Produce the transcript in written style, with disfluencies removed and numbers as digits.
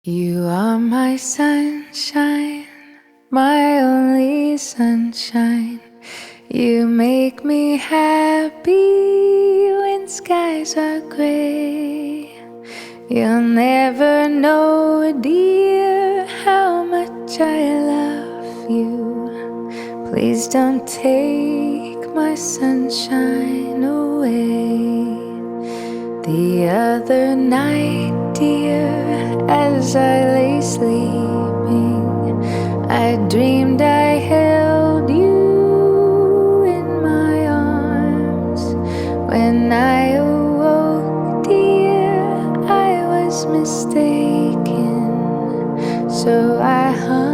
You are my sunshine, my only sunshine. You make me happy when skies are gray. You'll never know, dear, how much I love you. Please don't take my sunshine away. The other night, dear, as I lay sleeping, I dreamed I held you in my arms. When I awoke, dear, I was mistaken, so I hung